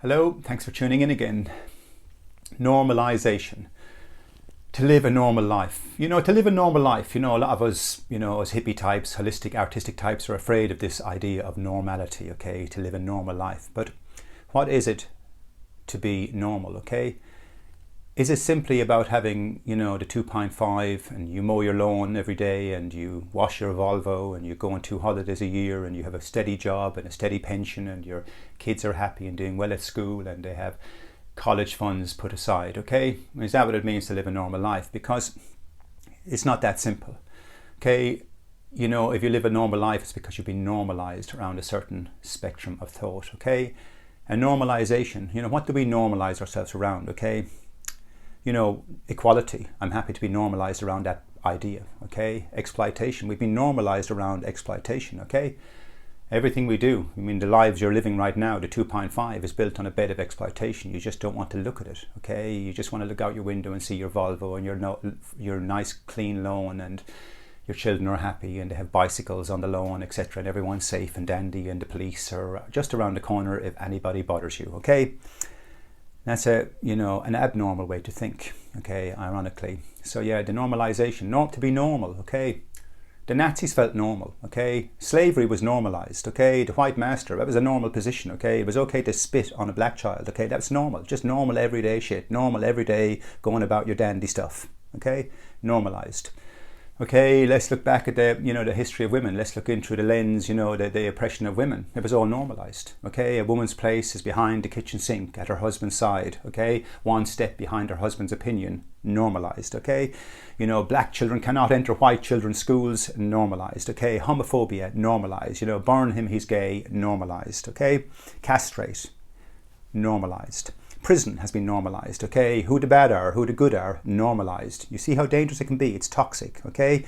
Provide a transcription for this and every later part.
Hello, thanks for tuning in again. Normalisation. To live a normal life. To live a normal life, a lot of us, as hippie types, holistic, artistic types are afraid of this idea of normality, okay? To live a normal life. But what is it to be normal, okay? Is it simply about having, the 2.5 and you mow your lawn every day and you wash your Volvo and you go on 2 holidays a year and you have a steady job and a steady pension and your kids are happy and doing well at school and they have college funds put aside, okay? Is that what it means to live a normal life? Because it's not that simple, okay? If you live a normal life, it's because you've been normalized around a certain spectrum of thought, okay? And normalization, what do we normalize ourselves around, okay? Equality. I'm happy to be normalized around that idea, okay? Exploitation. We've been normalized around exploitation, okay? Everything we do, the lives you're living right now, the 2.5 is built on a bed of exploitation. You just don't want to look at it, okay? You just want to look out your window and see your Volvo and your nice clean lawn and your children are happy and they have bicycles on the lawn, etc. And everyone's safe and dandy and the police are just around the corner if anybody bothers you, okay? That's an abnormal way to think, okay, ironically. So yeah, the normalization, to be normal, okay. The Nazis felt normal, okay. Slavery was normalized, okay. The white master, that was a normal position, okay. It was okay to spit on a black child, okay. That's normal, just normal everyday shit, normal everyday going about your dandy stuff, okay. Normalized. Okay, let's look back at the history of women. Let's look into the lens, the oppression of women. It was all normalized. Okay, a woman's place is behind the kitchen sink at her husband's side. Okay, one step behind her husband's opinion. Normalized. Okay, black children cannot enter white children's schools. Normalized. Okay, homophobia. Normalized. Burn him, he's gay. Normalized. Okay, castrate. Normalized. Prison has been normalized, okay? Who the bad are, who the good are, normalized. You see how dangerous it can be? It's toxic, okay?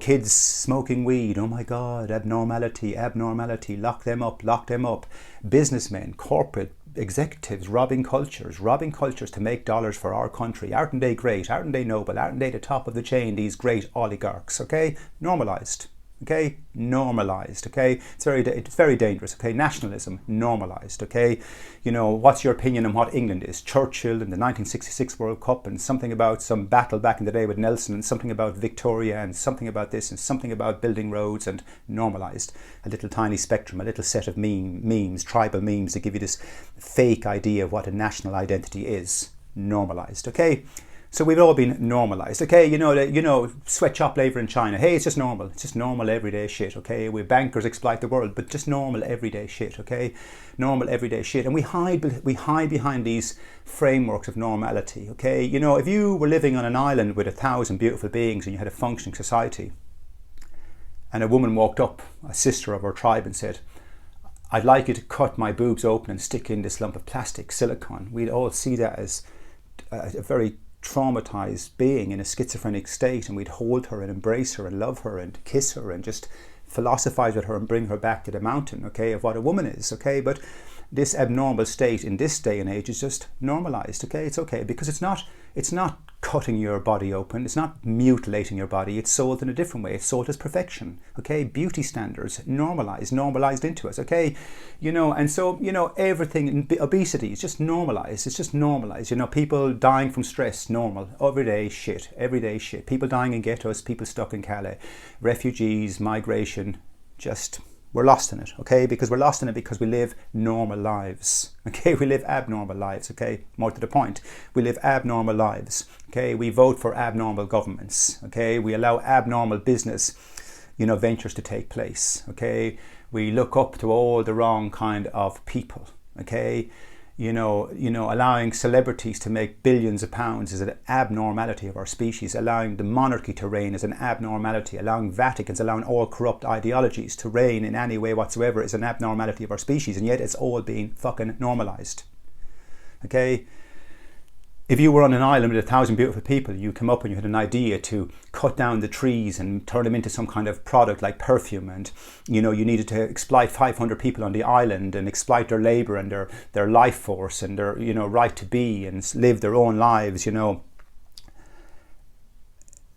Kids smoking weed, oh my God, abnormality, lock them up. Businessmen, corporate executives robbing cultures to make dollars for our country. Aren't they great? Aren't they noble? Aren't they the top of the chain, these great oligarchs, okay? Normalized. Okay, normalized. Okay, it's very dangerous. Okay, nationalism normalized. Okay, what's your opinion on what England is? Churchill in the 1966 World Cup, and something about some battle back in the day with Nelson, and something about Victoria, and something about this, and something about building roads, and normalized. A little tiny spectrum, a little set of memes, tribal memes that give you this fake idea of what a national identity is. Normalized. Okay. So we've all been normalized, okay? Sweatshop labor in China. Hey, it's just normal. It's just normal everyday shit, okay? We bankers exploit the world, but just normal everyday shit, okay? Normal everyday shit, and we hide behind these frameworks of normality, okay? If you were living on an island with 1,000 beautiful beings and you had a functioning society, and a woman walked up, a sister of her tribe, and said, "I'd like you to cut my boobs open and stick in this lump of plastic, silicone," we'd all see that as a very traumatized being in a schizophrenic state, and we'd hold her and embrace her and love her and kiss her and just philosophize with her and bring her back to the mountain, okay, of what a woman is, okay? But this abnormal state in this day and age is just normalized, okay? It's okay because it's not cutting your body open, it's not mutilating your body, it's sold in a different way. It's sold as perfection, okay? Beauty standards normalized into us, okay? And so everything, obesity is just normalized. It's just normalized. People dying from stress, normal. Everyday shit. People dying in ghettos, people stuck in Calais, refugees, migration, just we're lost in it, okay? Because we're lost in it because we live normal lives, okay? We live abnormal lives, okay? More to the point, we live abnormal lives, okay? We vote for abnormal governments, okay? We allow abnormal business, ventures to take place, okay? We look up to all the wrong kind of people, okay? Allowing celebrities to make billions of pounds is an abnormality of our species. Allowing the monarchy to reign is an abnormality. Allowing Vaticans, allowing all corrupt ideologies to reign in any way whatsoever is an abnormality of our species. And yet it's all being fucking normalized. Okay? If you were on an island with 1,000 beautiful people, you come up and you had an idea to cut down the trees and turn them into some kind of product like perfume, and you needed to exploit 500 people on the island and exploit their labor and their life force and their right to be and live their own lives.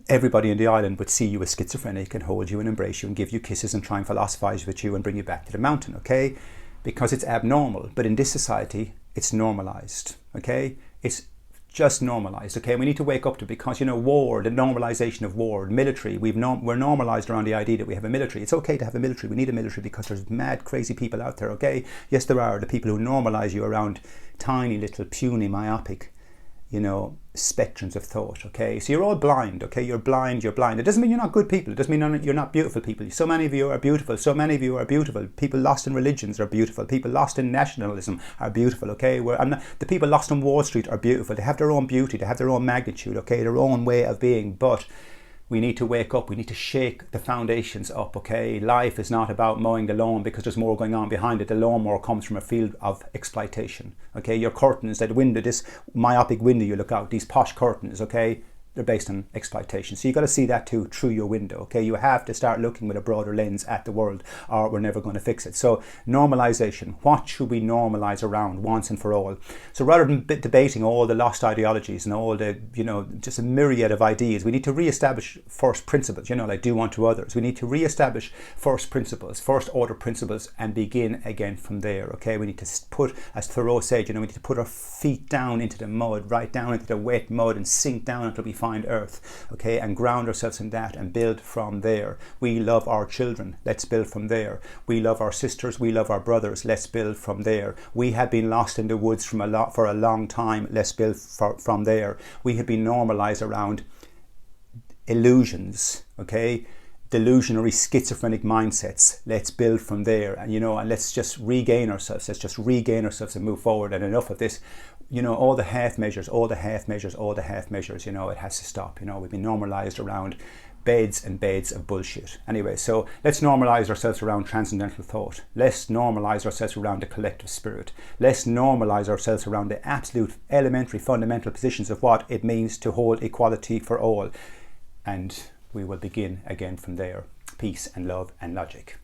Everybody on the island would see you as schizophrenic and hold you and embrace you and give you kisses and try and philosophize with you and bring you back to the mountain, okay? Because it's abnormal. But in this society, it's normalized, okay? It's just normalized, okay? We need to wake up to, because, you know, war, the normalization of war, military, we're normalized around the idea that we have a military. It's okay to have a military. We need a military because there's mad, crazy people out there, okay? Yes, there are the people who normalize you around tiny little puny, myopic, you know, spectrums of thought, okay? So you're all blind, okay? You're blind. It doesn't mean you're not good people. It doesn't mean you're not beautiful people. So many of you are beautiful. So many of you are beautiful. People lost in religions are beautiful. People lost in nationalism are beautiful, okay? The people lost on Wall Street are beautiful. They have their own beauty. They have their own magnitude, okay? Their own way of being. But we need to wake up. We need to shake the foundations up, okay? Life is not about mowing the lawn because there's more going on behind it. The lawnmower comes from a field of exploitation, okay? Your curtains, that window, this myopic window you look out, these posh curtains, okay? They're based on exploitation. So you've got to see that too through your window, okay? You have to start looking with a broader lens at the world, or we're never going to fix it. So normalization, what should we normalize around once and for all? So rather than debating all the lost ideologies and all the, you know, just a myriad of ideas, we need to re-establish first principles, you know, like do unto others. We need to re-establish first principles, first order principles, and begin again from there, okay? We need to put, as Thoreau said, you know, we need to put our feet down into the mud, right down into the wet mud, and sink down until we find earth, okay, and ground ourselves in that and build from there. We love our children, let's build from there. We love our sisters, we love our brothers, let's build from there. We have been lost in the woods for a long time, let's build from there. We have been normalized around illusions, okay, delusionary schizophrenic mindsets. Let's build from there, and you know, and let's just regain ourselves. Let's just regain ourselves and move forward. And enough of this, you know, all the half measures, you know, it has to stop. You know, we've been normalized around beds and beds of bullshit. Anyway, so let's normalize ourselves around transcendental thought. Let's normalize ourselves around the collective spirit. Let's normalize ourselves around the absolute elementary fundamental positions of what it means to hold equality for all. And we will begin again from there. Peace and love and logic.